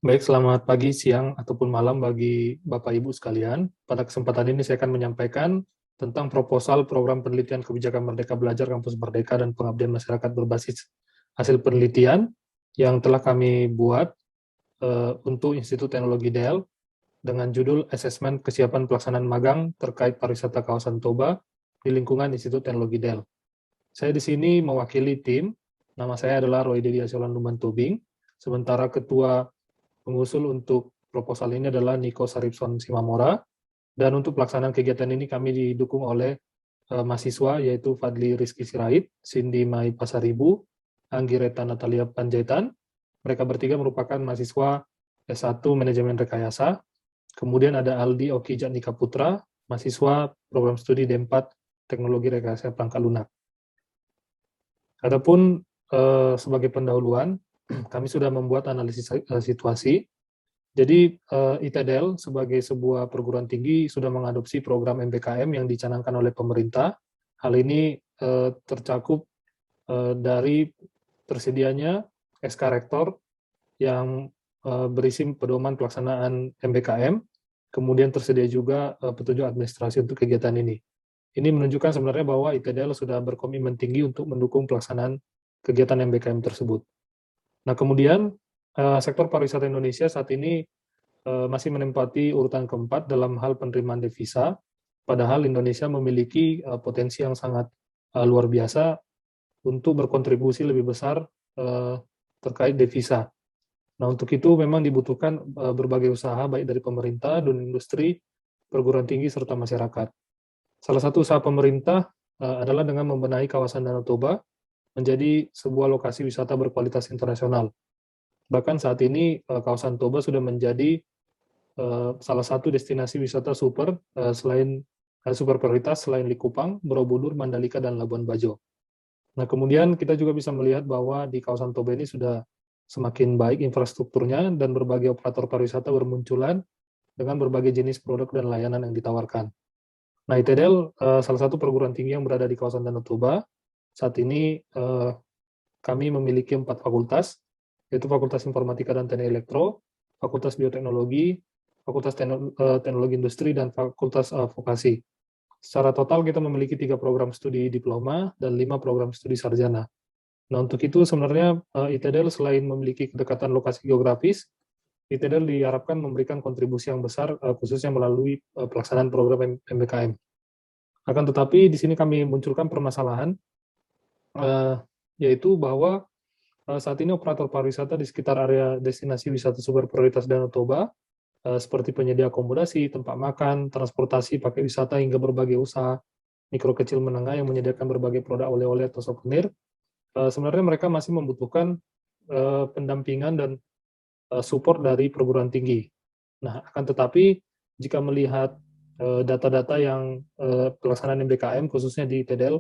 Baik, selamat pagi, siang, ataupun malam bagi Bapak Ibu sekalian. Pada kesempatan ini saya akan menyampaikan tentang proposal program penelitian kebijakan Merdeka Belajar Kampus Merdeka dan pengabdian masyarakat berbasis hasil penelitian yang telah kami buat untuk Institut Teknologi Del dengan judul Asesmen Kesiapan Pelaksanaan Magang Terkait Pariwisata Kawasan Toba di lingkungan Institut Teknologi Del. Saya di sini mewakili tim. Nama saya adalah Roy Dedi Asiolan Luman Tobing. Sementara Ketua Pengusul untuk proposal ini adalah Niko Saripson Simamora, dan untuk pelaksanaan kegiatan ini kami didukung oleh mahasiswa yaitu Fadli Rizky Sirait, Cindy Mai Pasaribu, Anggireta Natalia Panjaitan. Mereka bertiga merupakan mahasiswa S1 Manajemen Rekayasa. Kemudian ada Aldi Oki Jatnika Putra, mahasiswa program studi D4 Teknologi Rekayasa Perangkat Lunak. Adapun sebagai pendahuluan, kami sudah membuat analisis situasi. Jadi ITDL sebagai sebuah perguruan tinggi sudah mengadopsi program MBKM yang dicanangkan oleh pemerintah. Hal ini tercakup dari tersedianya SK Rektor yang berisi pedoman pelaksanaan MBKM, kemudian tersedia juga petunjuk administrasi untuk kegiatan ini. Ini menunjukkan sebenarnya bahwa ITDL sudah berkomitmen tinggi untuk mendukung pelaksanaan kegiatan MBKM tersebut. Nah, kemudian sektor pariwisata Indonesia saat ini masih menempati urutan keempat dalam hal penerimaan devisa, padahal Indonesia memiliki potensi yang sangat luar biasa untuk berkontribusi lebih besar terkait devisa. Nah, untuk itu memang dibutuhkan berbagai usaha baik dari pemerintah, dunia industri, perguruan tinggi, serta masyarakat. Salah satu usaha pemerintah adalah dengan membenahi kawasan Danau Toba menjadi sebuah lokasi wisata berkualitas internasional. Bahkan saat ini kawasan Toba sudah menjadi salah satu destinasi wisata super prioritas selain Likupang, Borobudur, Mandalika, dan Labuan Bajo. Nah, kemudian kita juga bisa melihat bahwa di kawasan Toba ini sudah semakin baik infrastrukturnya dan berbagai operator pariwisata bermunculan dengan berbagai jenis produk dan layanan yang ditawarkan. Nah, ITDL salah satu perguruan tinggi yang berada di kawasan Danau Toba. Saat ini kami memiliki 4 fakultas, yaitu Fakultas Informatika dan Teknik Elektro, Fakultas Bioteknologi, Fakultas Teknologi Industri, dan Fakultas Vokasi. Secara total kita memiliki 3 program studi diploma dan 5 program studi sarjana. Nah, untuk itu sebenarnya ITDL selain memiliki kedekatan lokasi geografis, ITDL diharapkan memberikan kontribusi yang besar khususnya melalui pelaksanaan program MBKM. Akan tetapi di sini kami munculkan permasalahan, yaitu bahwa saat ini operator pariwisata di sekitar area destinasi wisata super prioritas Danau Toba, seperti penyedia akomodasi, tempat makan, transportasi, paket wisata, hingga berbagai usaha mikro kecil menengah yang menyediakan berbagai produk oleh-oleh atau souvenir, sebenarnya mereka masih membutuhkan pendampingan dan support dari perguruan tinggi. Nah, akan tetapi jika melihat data-data yang pelaksanaan MBKM, khususnya di TDL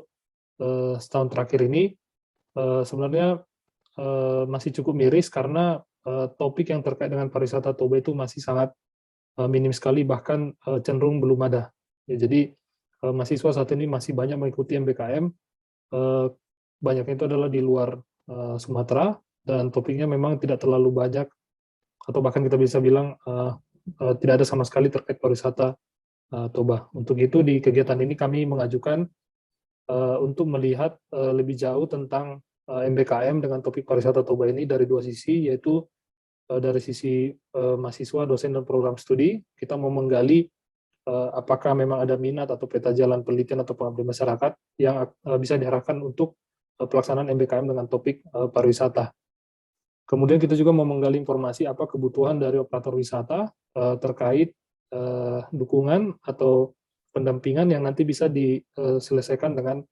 setahun terakhir ini, sebenarnya masih cukup miris karena topik yang terkait dengan pariwisata Toba itu masih sangat minim sekali, bahkan cenderung belum ada. Ya, jadi mahasiswa saat ini masih banyak mengikuti MBKM, banyaknya itu adalah di luar Sumatera, dan topiknya memang tidak terlalu banyak, atau bahkan kita bisa bilang tidak ada sama sekali terkait pariwisata Toba. Untuk itu di kegiatan ini kami mengajukan untuk melihat lebih jauh tentang MBKM dengan topik pariwisata Toba ini dari dua sisi, yaitu dari sisi mahasiswa, dosen, dan program studi. Kita mau menggali apakah memang ada minat atau peta jalan penelitian atau pengabdian masyarakat yang bisa diarahkan untuk pelaksanaan MBKM dengan topik pariwisata. Kemudian kita juga mau menggali informasi apa kebutuhan dari operator wisata terkait dukungan atau pendampingan yang nanti bisa diselesaikan dengan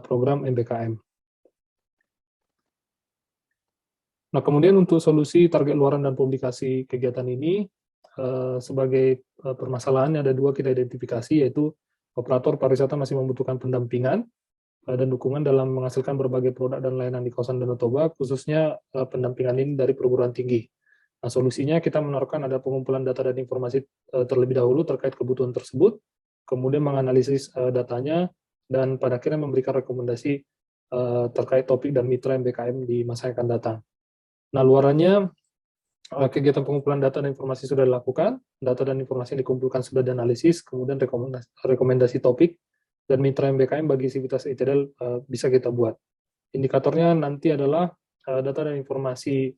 program MBKM. Nah, kemudian untuk solusi target luaran dan publikasi kegiatan ini, sebagai permasalahan ada dua kita identifikasi, yaitu operator pariwisata masih membutuhkan pendampingan dan dukungan dalam menghasilkan berbagai produk dan layanan di kawasan Danau Toba, khususnya pendampingan ini dari perguruan tinggi. Nah, solusinya kita menaruhkan ada pengumpulan data dan informasi terlebih dahulu terkait kebutuhan tersebut, kemudian menganalisis datanya, dan pada akhirnya memberikan rekomendasi terkait topik dan mitra MBKM di masa yang akan datang. Nah, luarannya Kegiatan pengumpulan data dan informasi sudah dilakukan, data dan informasi yang dikumpulkan sudah dianalisis, kemudian rekomendasi topik, dan mitra MBKM bagi sivitas ITDL bisa kita buat. Indikatornya nanti adalah data dan informasi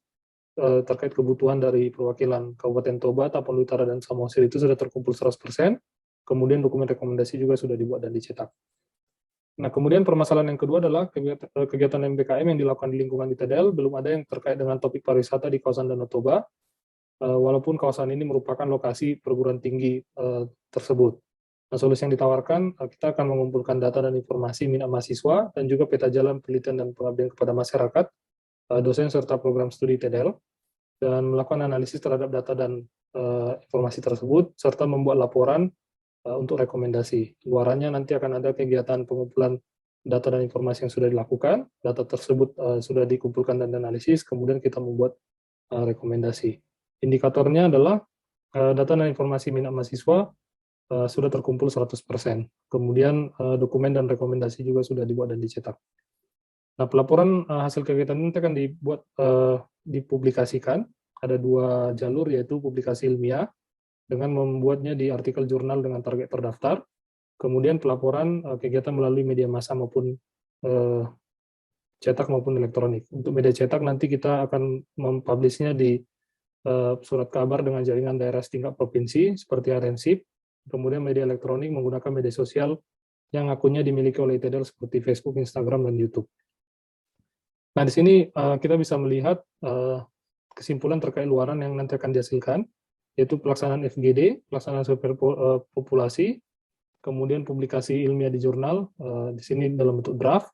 terkait kebutuhan dari perwakilan Kabupaten Toba, Tapanuli Utara, dan Samosir itu sudah terkumpul 100%, kemudian dokumen rekomendasi juga sudah dibuat dan dicetak. Nah, kemudian permasalahan yang kedua adalah kegiatan MBKM yang dilakukan di lingkungan ITDL, belum ada yang terkait dengan topik pariwisata di kawasan Danau Toba, walaupun kawasan ini merupakan lokasi perguruan tinggi tersebut. Nah, solusi yang ditawarkan, kita akan mengumpulkan data dan informasi minat mahasiswa, dan juga peta jalan penelitian dan pengabdian kepada masyarakat, dosen serta program studi ITDL, dan melakukan analisis terhadap data dan informasi tersebut, serta membuat laporan untuk rekomendasi. Luarannya nanti akan ada kegiatan pengumpulan data dan informasi yang sudah dilakukan, data tersebut sudah dikumpulkan dan dianalisis, kemudian kita membuat rekomendasi. Indikatornya adalah data dan informasi minat mahasiswa sudah terkumpul 100%. Kemudian dokumen dan rekomendasi juga sudah dibuat dan dicetak. Nah, pelaporan hasil kegiatan ini akan dipublikasikan. Ada 2 jalur, yaitu publikasi ilmiah dengan membuatnya di artikel jurnal dengan target terdaftar, kemudian pelaporan kegiatan melalui media massa maupun cetak maupun elektronik. Untuk media cetak nanti kita akan mempublishnya di surat kabar dengan jaringan daerah setingkat provinsi seperti Arensip, kemudian media elektronik menggunakan media sosial yang akunnya dimiliki oleh ITDL seperti Facebook, Instagram, dan YouTube. Nah, di sini kita bisa melihat kesimpulan terkait luaran yang nanti akan dihasilkan, yaitu pelaksanaan FGD, pelaksanaan survei populasi, kemudian publikasi ilmiah di jurnal, di sini dalam bentuk draft,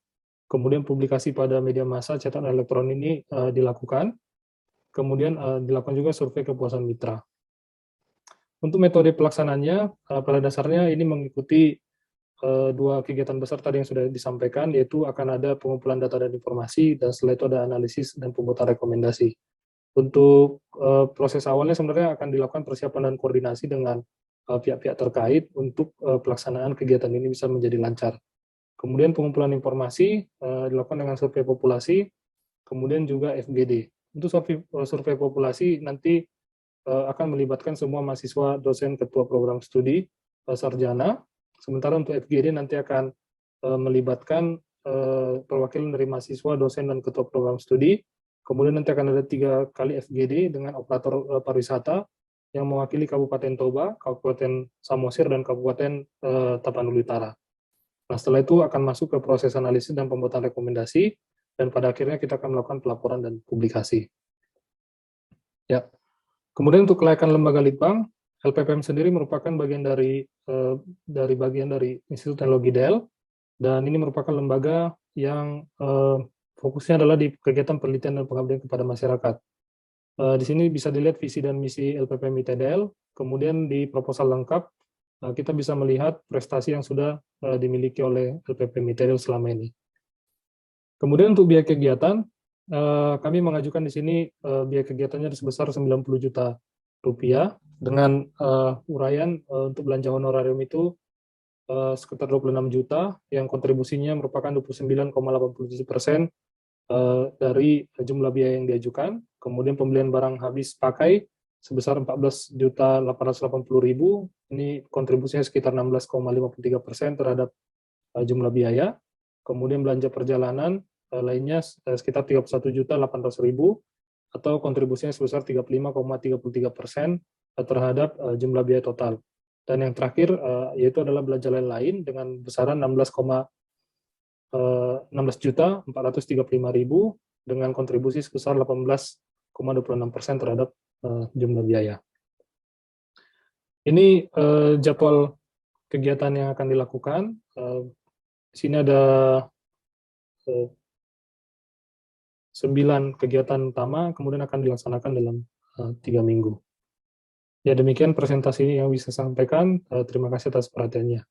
kemudian publikasi pada media massa cetak dan elektronik ini dilakukan, kemudian dilakukan juga survei kepuasan mitra. Untuk metode pelaksanaannya, pada dasarnya ini mengikuti 2 kegiatan besar tadi yang sudah disampaikan, yaitu akan ada pengumpulan data dan informasi, dan setelah itu ada analisis dan pembuatan rekomendasi. Untuk proses awalnya sebenarnya akan dilakukan persiapan dan koordinasi dengan pihak-pihak terkait untuk pelaksanaan kegiatan ini bisa menjadi lancar. Kemudian pengumpulan informasi dilakukan dengan survei populasi, kemudian juga FGD. Untuk survei populasi nanti akan melibatkan semua mahasiswa, dosen, ketua program studi, sarjana. Sementara untuk FGD nanti akan melibatkan perwakilan dari mahasiswa, dosen, dan ketua program studi. Kemudian nanti akan ada 3 kali FGD dengan operator pariwisata yang mewakili Kabupaten Toba, Kabupaten Samosir, dan Kabupaten Tapanuli Utara. Nah, setelah itu akan masuk ke proses analisis dan pembuatan rekomendasi, dan pada akhirnya kita akan melakukan pelaporan dan publikasi. Ya. Kemudian untuk kelayakan lembaga litbang, LPPM sendiri merupakan bagian dari Institut Teknologi DEL, dan ini merupakan lembaga yang fokusnya adalah di kegiatan penelitian dan pengabdian kepada masyarakat. Di sini bisa dilihat visi dan misi LPPM ITDL, kemudian di proposal lengkap kita bisa melihat prestasi yang sudah dimiliki oleh LPPM ITDL selama ini. Kemudian untuk biaya kegiatan, kami mengajukan di sini biaya kegiatannya sebesar 90 juta rupiah dengan uraian untuk belanja honorarium itu sekitar 26 juta, yang kontribusinya merupakan 29,87% dari jumlah biaya yang diajukan. Kemudian pembelian barang habis pakai sebesar 14.880.000, ini kontribusinya sekitar 16,53% terhadap jumlah biaya. Kemudian belanja perjalanan lainnya sekitar 31.800.000 atau kontribusinya sebesar 35,33% terhadap jumlah biaya total. Dan yang terakhir yaitu adalah belanja lain-lain dengan besaran 16.435.000 dengan kontribusi sebesar 18,26% terhadap jumlah biaya. Ini jadwal kegiatan yang akan dilakukan. Di sini ada 9 kegiatan utama, kemudian akan dilaksanakan dalam 3 minggu. Ya, demikian presentasi yang bisa saya sampaikan. Terima kasih atas perhatiannya.